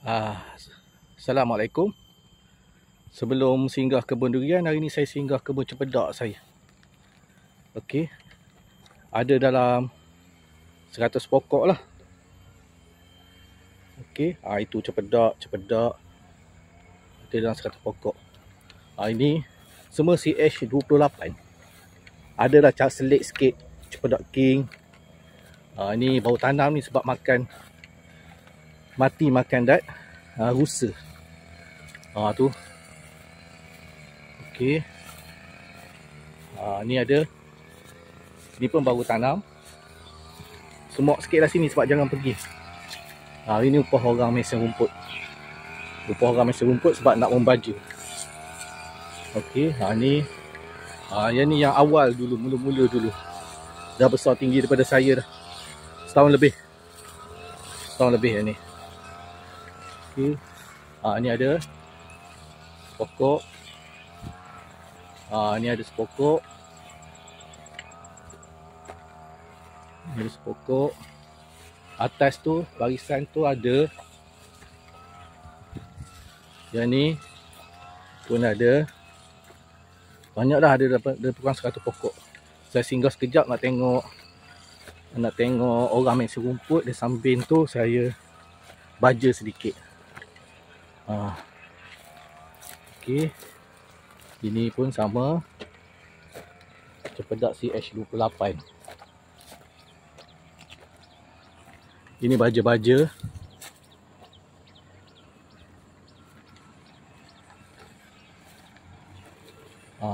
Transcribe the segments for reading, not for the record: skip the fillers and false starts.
Assalamualaikum. Sebelum singgah kebun durian, hari ni saya singgah kebun cempedak saya. Okey. Ada dalam 100 pokok lah. Okey, itu cempedak. Ada dalam 100 pokok. Ini semua CH28. Ada dah selit sikit cempedak king. Ini baru tanam ni sebab makan dat rusa. Tu. Okey. Ni ada. Ni pun baru tanam. Semok sikit lah sini sebab jangan pergi. Ini upah orang mesin rumput. Sebab nak membaju. Okey, ni yang ni yang awal dulu, mula-mula dulu. Dah besar tinggi daripada saya dah. Setahun lebih yang ni. Okey. Ni ada pokok. Ni ada sepokok. Atas tu, barisan tu ada. Yang ni pun ada. Banyak dah, ada kurang 100 pokok. Saya singgah sekejap nak tengok orang main serumput. Di samping tu saya baja sedikit. Okey. Ini pun sama. Cempedak CH28. Ini baja-baja.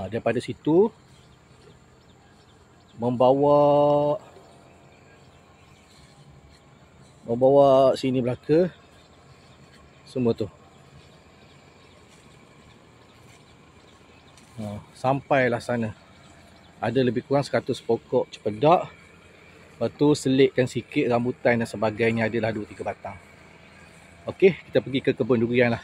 Daripada situ membawa sini belaka semua tu. Sampailah sana. Ada lebih kurang 100 pokok cempedak. Lepas tu selitkan sikit rambutan dan sebagainya, adalah 2-3 batang. Okey, kita pergi ke kebun durian lah.